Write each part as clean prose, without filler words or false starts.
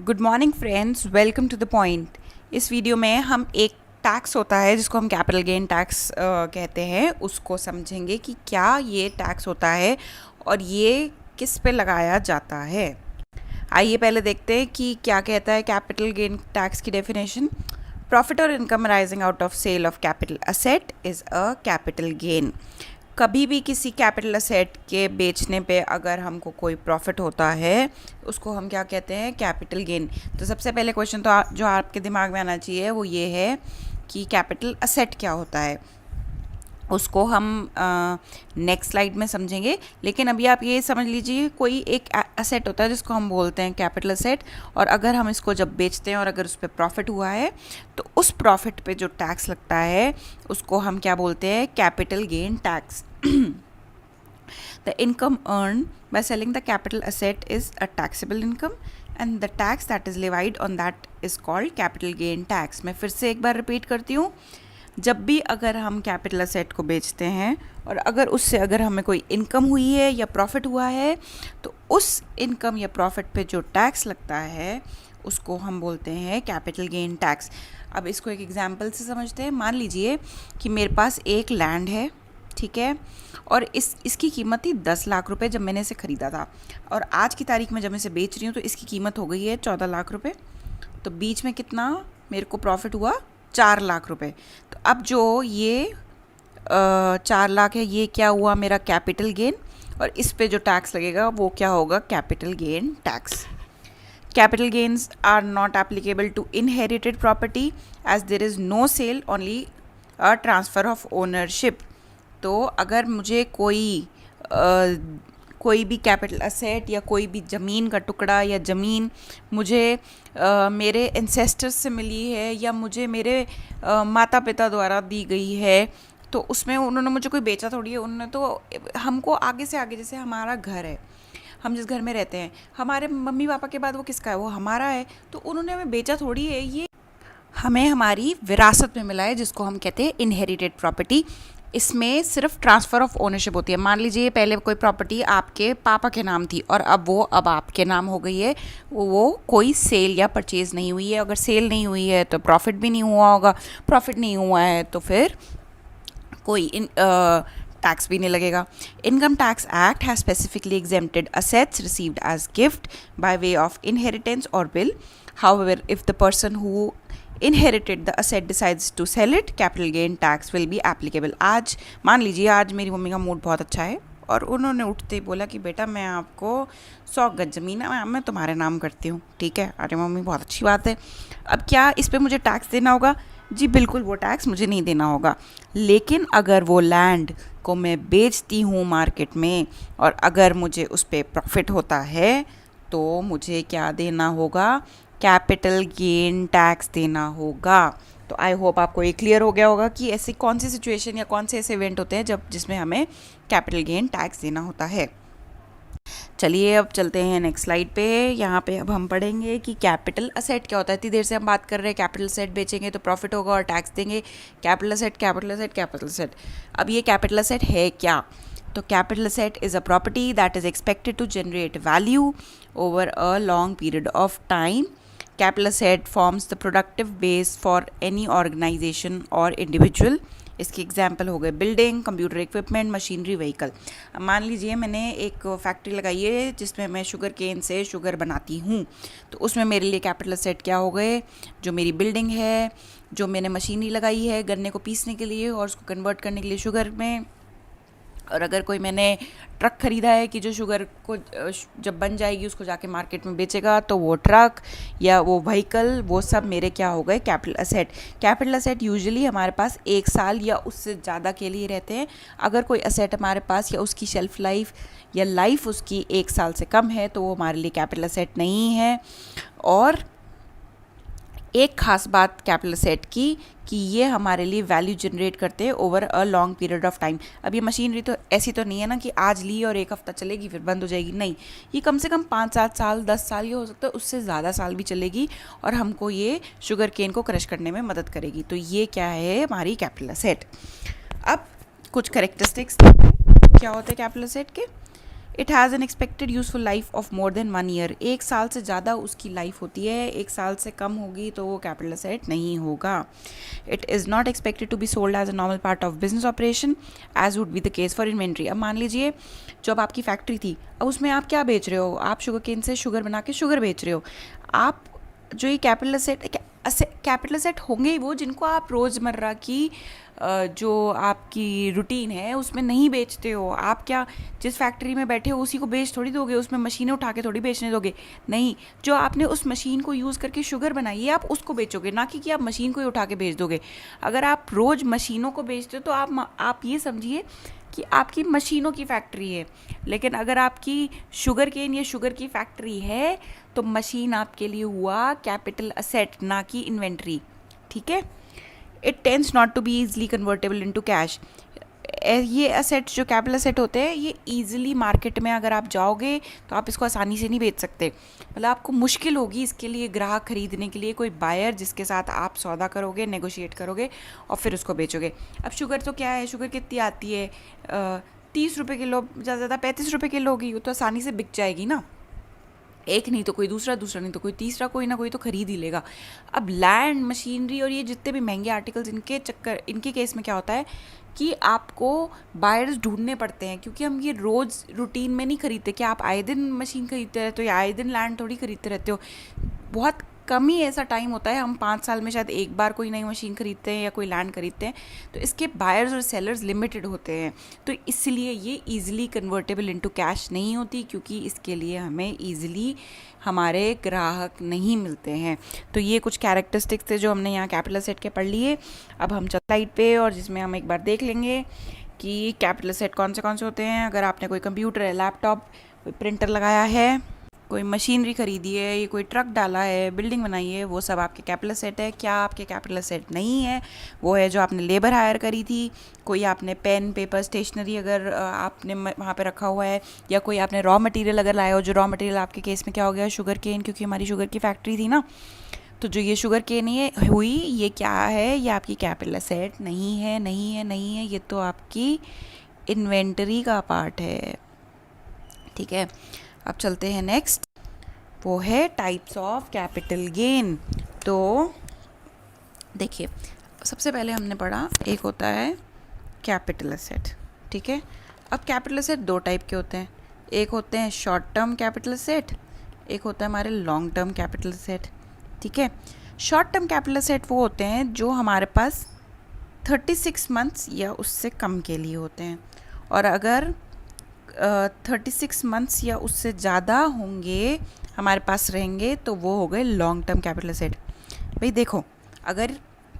Good morning friends, welcome to the point. इस video में हम एक टैक्स होता है जिसको हम कैपिटल गेन टैक्स कहते हैं, उसको समझेंगे कि क्या ये टैक्स होता है और ये किस पे लगाया जाता है। आइए पहले देखते हैं कि क्या कहता है कैपिटल गेन टैक्स की डेफिनेशन। प्रॉफिट और income rising out of sale of capital asset is a capital gain. कभी भी किसी कैपिटल असेट के बेचने पे अगर हमको कोई प्रॉफिट होता है उसको हम क्या कहते हैं, कैपिटल गेन। तो सबसे पहले क्वेश्चन तो जो आपके दिमाग में आना चाहिए वो ये है कि कैपिटल असेट क्या होता है। उसको हम नेक्स्ट स्लाइड में समझेंगे, लेकिन अभी आप ये समझ लीजिए कोई एक असेट होता है जिसको हम बोलते हैं कैपिटल असेट, और अगर हम इसको जब बेचते हैं और अगर उस पर प्रॉफिट हुआ है तो उस प्रॉफिट पे जो टैक्स लगता है उसको हम क्या बोलते हैं, capital gain tax. The income earned by selling the capital asset is a taxable income and the tax that is levied on that is called capital gain tax। मैं फिर से एक बार रिपीट करती हूँ, जब भी अगर हम कैपिटल असेट को बेचते हैं और अगर उससे अगर हमें कोई इनकम हुई है या प्रॉफिट हुआ है तो उस इनकम या प्रॉफिट पे जो टैक्स लगता है उसको हम बोलते हैं कैपिटल गेन टैक्स। अब इसको एक एग्जांपल से समझते हैं। मान लीजिए कि मेरे पास एक लैंड है, ठीक है, और इसकी कीमत थी 10 लाख रुपए जब मैंने इसे ख़रीदा था, और आज की तारीख में जब मैं इसे बेच रही हूँ तो इसकी कीमत हो गई है 14 लाख रुपए। तो बीच में कितना मेरे को प्रॉफिट हुआ, 4 लाख रुपए। तो अब जो ये 4 लाख है ये क्या हुआ, मेरा कैपिटल गेन, और इस पे जो टैक्स लगेगा वो क्या होगा, capital gain tax. Capital gains are not applicable to inherited property as there is no sale, only a transfer of ownership। तो अगर मुझे कोई भी कैपिटल असेट या कोई भी ज़मीन का टुकड़ा या ज़मीन मुझे मेरे एंसेस्टर्स से मिली है या मुझे मेरे माता पिता द्वारा दी गई है, तो उसमें उन्होंने मुझे कोई बेचा थोड़ी है, उन्होंने तो हमको आगे से आगे, जैसे हमारा घर है, हम जिस घर में रहते हैं, हमारे मम्मी पापा के बाद वो किसका है, वो हमारा है, तो उन्होंने हमें बेचा थोड़ी है, ये हमें हमारी विरासत में मिला है जिसको हम कहते हैं इनहेरिटेड प्रॉपर्टी। इसमें सिर्फ ट्रांसफ़र ऑफ ओनरशिप होती है। मान लीजिए पहले कोई प्रॉपर्टी आपके पापा के नाम थी और अब आपके नाम हो गई है, वो कोई सेल या परचेज़ नहीं हुई है। अगर सेल नहीं हुई है तो प्रॉफिट भी नहीं हुआ होगा, प्रॉफिट नहीं हुआ है तो फिर कोई टैक्स भी नहीं लगेगा। Income tax act has specifically exempted assets received as gift by way of inheritance और will. However if the person who inherited the asset decides to sell it, capital gain tax will be applicable। आज मान लीजिए आज मेरी mummy का mood बहुत अच्छा है और उन्होंने उठते ही बोला कि बेटा मैं आपको 100 गज ज़मीन है, मैं तुम्हारे नाम करती हूँ, ठीक है। अरे मम्मी बहुत अच्छी बात है। अब क्या इस पर मुझे टैक्स देना होगा? जी बिल्कुल, वो टैक्स मुझे नहीं देना होगा। लेकिन अगर वो लैंड को मैं बेचती हूँ मार्केट में और अगर मुझे उस पर प्रॉफिट होता है तो मुझे क्या देना होगा, कैपिटल गेन टैक्स देना होगा। तो आई होप आपको ये क्लियर हो गया होगा कि ऐसी कौन सी सिचुएशन या कौन से ऐसे इवेंट होते हैं जिसमें हमें कैपिटल गेन टैक्स देना होता है। चलिए अब चलते हैं नेक्स्ट स्लाइड पे। यहाँ पे अब हम पढ़ेंगे कि कैपिटल असेट क्या होता है। इतनी देर से हम बात कर रहे हैं कैपिटल असेट बेचेंगे तो प्रॉफिट होगा और टैक्स देंगे। Capital asset, capital asset, capital asset. अब ये कैपिटल असेट है क्या? तो capital asset is a property that is expected to generate value over a long period of time. Capital asset forms the productive base for any organization or individual। इसके example हो गए building, computer equipment, machinery, vehicle. मान लीजिए मैंने एक factory लगाई है जिसमें मैं शुगर केन से शुगर बनाती हूँ, तो उसमें मेरे लिए कैपिटल असेट क्या हो गए, जो मेरी बिल्डिंग है, जो मैंने मशीनरी लगाई है गन्ने को पीसने के लिए और उसको कन्वर्ट करने के लिए शुगर में। और अगर कोई मैंने ट्रक ख़रीदा है कि जो शुगर को जब बन जाएगी उसको जाके मार्केट में बेचेगा, तो वो ट्रक या वो व्हीकल, वो सब मेरे क्या हो गए, capital asset. Capital asset usually हमारे पास 1 साल या उससे ज़्यादा के लिए रहते हैं। अगर कोई असेट हमारे पास या उसकी शेल्फ़ लाइफ या लाइफ उसकी 1 साल से कम है तो वो हमारे लिए कैपिटल असेट नहीं है। और एक ख़ास बात कैपिटल असेट की कि ये हमारे लिए वैल्यू जनरेट करते हैं over a long period of time. अब ये मशीनरी तो ऐसी तो नहीं है ना कि आज ली और 1 हफ्ता चलेगी फिर बंद हो जाएगी, नहीं, ये कम से कम 5-7 साल, 10 साल, ये हो सकता है उससे ज़्यादा साल भी चलेगी और हमको ये शुगर केन को क्रश करने में मदद करेगी। तो ये क्या है, हमारी कैपिटल असेट। अब कुछ करेक्टरिस्टिक्स क्या होते हैं कैपिटल असेट के। It has an expected useful life of more than 1 year, 1 साल से ज़्यादा उसकी लाइफ होती है, 1 साल से कम होगी तो वो कैपिटल असेट नहीं होगा। It is not expected to be sold as a normal part of business operation as would be the case for inventory. अब मान लीजिए जब आपकी फैक्ट्री थी, अब उसमें आप क्या बेच रहे हो, आप शुगर केन से शुगर बना के शुगर बेच रहे हो। आप जो ये कैपिटल असेट होंगे ही वो जिनको आप रोज़मर्रा की जो आपकी रूटीन है उसमें नहीं बेचते हो। आप क्या जिस फैक्ट्री में बैठे हो उसी को बेच थोड़ी दोगे, उसमें मशीनें उठा के थोड़ी बेचने दोगे, नहीं। जो आपने उस मशीन को यूज़ करके शुगर बनाई है आप उसको बेचोगे, ना कि आप मशीन को ही उठा के बेच दोगे। अगर आप रोज़ मशीनों को बेचते हो तो आप ये समझिए कि आपकी मशीनों की फैक्ट्री है। लेकिन अगर आपकी शुगर केन या शुगर की फैक्ट्री है तो मशीन आपके लिए हुआ कैपिटल असेट, ना कि इन्वेंट्री। ठीक है। It tends not to be easily convertible into cash. ये असेट्स जो कैपिटल असेट होते हैं ये ईजिली मार्केट में अगर आप जाओगे तो आप इसको आसानी से नहीं बेच सकते। मतलब आपको मुश्किल होगी इसके लिए ग्राहक खरीदने के लिए, कोई बायर जिसके साथ आप सौदा करोगे, नेगोशिएट करोगे और फिर उसको बेचोगे। अब शुगर तो क्या है, शुगर कितनी आती है, 30 रुपये किलो, ज़्यादा ज़्यादा 35 रुपये किलो होगी, वो तो आसानी से बिक जाएगी ना। एक नहीं तो कोई दूसरा, दूसरा नहीं तो कोई तीसरा, कोई ना कोई तो खरीद ही लेगा। अब लैंड, मशीनरी और ये जितने भी महंगे आर्टिकल्स, इनके केस में क्या होता है कि आपको बायर्स ढूंढने पड़ते हैं, क्योंकि हम ये रोज़ रूटीन में नहीं खरीदते। कि आप आए दिन मशीन खरीदते रहते हो या आए दिन लैंड थोड़ी खरीदते रहते हो। बहुत कम ही ऐसा टाइम होता है, हम 5 साल में शायद एक बार कोई नई मशीन खरीदते हैं या कोई लैंड खरीदते हैं, तो इसके बायर्स और सेलर्स लिमिटेड होते हैं। तो इसलिए ये ईजिली कन्वर्टेबल इनटू कैश नहीं होती, क्योंकि इसके लिए हमें ईजिली हमारे ग्राहक नहीं मिलते हैं। तो ये कुछ कैरेक्टरिस्टिक्स थे जो हमने यहाँ कैपिटल असेट के पढ़ लिए। अब हम चलते स्लाइड पे और जिसमें हम एक बार देख लेंगे कि कैपिटल असेट कौन से होते हैं। अगर आपने कोई कंप्यूटर है, लैपटॉप, कोई प्रिंटर लगाया है, कोई मशीनरी खरीदी है, ये कोई ट्रक डाला है, बिल्डिंग बनाई है, वो सब आपके कैपिटल असेट है। क्या आपके कैपिटल असेट नहीं है, वो है जो आपने लेबर हायर करी थी, कोई आपने पेन, पेपर, स्टेशनरी अगर आपने वहाँ पे रखा हुआ है, या कोई आपने रॉ मटेरियल अगर लाया हो, जो रॉ मटेरियल आपके केस में क्या हो गया, शुगर केन, क्योंकि हमारी शुगर की फैक्ट्री थी ना। तो जो ये शुगर केन ये हुई, ये क्या है, ये आपकी कैपिटल असेट नहीं है, नहीं है, नहीं है, ये तो आपकी इन्वेंटरी का पार्ट है। ठीक है। अब चलते हैं नेक्स्ट, वो है टाइप्स ऑफ कैपिटल गेन। तो देखिए, सबसे पहले हमने पढ़ा एक होता है कैपिटल असेट। ठीक है। अब कैपिटल असेट 2 टाइप के होते हैं, एक होते हैं शॉर्ट टर्म कैपिटल असेट, एक होता है हमारे लॉन्ग टर्म कैपिटल असेट। ठीक है। शॉर्ट टर्म कैपिटल असेट वो होते हैं जो हमारे पास 36 मंथ्स या उससे कम के लिए होते हैं, और अगर 36 मंथ्स या उससे ज़्यादा होंगे हमारे पास रहेंगे तो वो हो गए लॉन्ग टर्म कैपिटल असेट। भाई देखो, अगर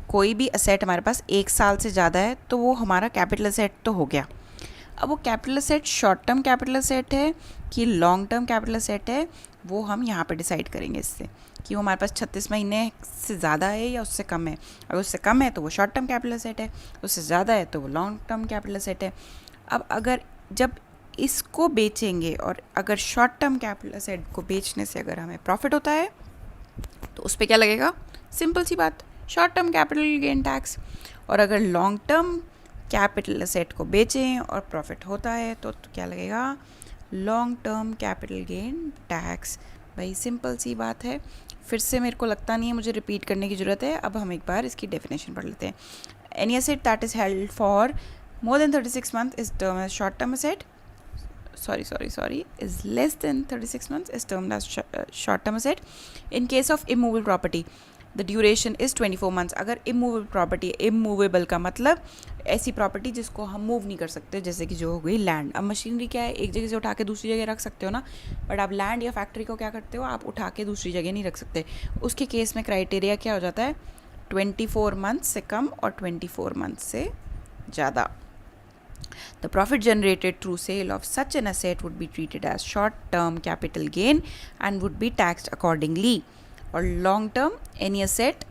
कोई भी असेट हमारे पास 1 साल से ज़्यादा है तो वो हमारा कैपिटल असेट तो हो गया। अब वो capital asset short term capital asset है कि लॉन्ग टर्म कैपिटल असेट है, वो हम यहाँ पे डिसाइड करेंगे इससे कि वो हमारे पास 36 महीने से ज़्यादा है या उससे कम है। अगर उससे कम है तो वो शॉर्ट टर्म कैपिटल असेट है, उससे ज़्यादा है तो वो लॉन्ग टर्म कैपिटल असेट है। अब अगर जब इसको बेचेंगे और अगर शॉर्ट टर्म कैपिटल असेट को बेचने से अगर हमें प्रॉफिट होता है तो उस पर क्या लगेगा, सिंपल सी बात, short term capital gain tax. और अगर लॉन्ग टर्म कैपिटल असेट को बेचें और प्रॉफिट होता है तो क्या लगेगा, long term capital gain tax. भाई सिंपल सी बात है, फिर से मेरे को लगता नहीं है मुझे रिपीट करने की ज़रूरत है। अब हम एक बार इसकी डेफिनेशन पढ़ लेते हैं। Any asset that is held for more than 36 months is termed as short term asset. Is less than 36 months is termed as short term asset. In case of immovable property, the duration is 24 months. अगर immovable property, immovable का मतलब ऐसी property जिसको हम move नहीं कर सकते, जैसे कि जो हो गई लैंड। अब मशीनरी क्या है, एक जगह से उठा के दूसरी जगह रख सकते हो ना, बट आप लैंड या फैक्ट्री को क्या करते हो, आप उठा के दूसरी जगह नहीं रख सकते। उसके केस में क्राइटेरिया क्या हो जाता है, 24 मंथ्स से कम और 24 मंथ्स से ज़्यादा। The profit generated through sale of such an asset would be treated as short-term capital gain and would be taxed accordingly. Or long-term, any asset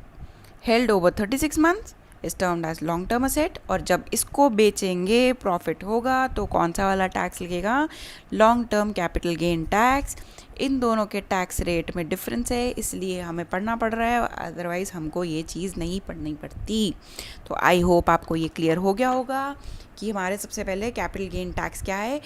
held over 36 months is termed as long-term asset. और जब इसको बेचेंगे profit होगा तो कौन सा वाला tax लगेगा, लॉन्ग-टर्म कैपिटल गेन टैक्स। इन दोनों के टैक्स रेट में डिफरेंस है, इसलिए हमें पढ़ना पड़ रहा है, अदरवाइज़ हमको ये चीज़ नहीं पढ़नी पड़ती। तो आई होप आपको ये क्लियर हो गया होगा कि हमारे सबसे पहले कैपिटल गेन टैक्स क्या है,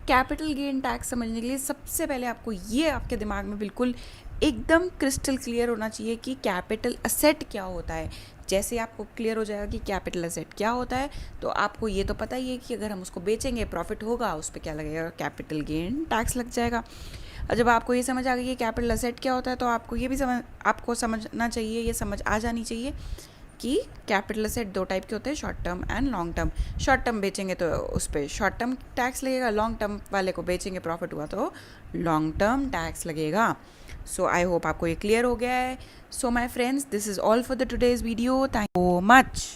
कैपिटल गेन टैक्स समझने के लिए सबसे पहले आपको ये आपके दिमाग में बिल्कुल एकदम क्रिस्टल क्लियर होना चाहिए कि कैपिटल असेट क्या होता है। जैसे आपको क्लियर हो जाएगा कि कैपिटल असेट क्या होता है, तो आपको ये तो पता ही है कि अगर हम उसको बेचेंगे प्रॉफिट होगा, उस पर क्या लगेगा, कैपिटल गेन टैक्स लग जाएगा। और जब आपको ये समझ आ गई कि कैपिटल असेट क्या होता है, तो आपको ये भी समझना चाहिए, ये समझ आ जानी चाहिए कि कैपिटल असेट दो टाइप के होते हैं, short term and long term. Short term बेचेंगे तो उस पर शॉर्ट टर्म टैक्स लगेगा, लॉन्ग टर्म वाले को बेचेंगे प्रॉफिट हुआ तो लॉन्ग टर्म टैक्स लगेगा। सो आई होप आपको ये क्लियर हो गया है। So my friends, this is all for the today's video. Thank you so much.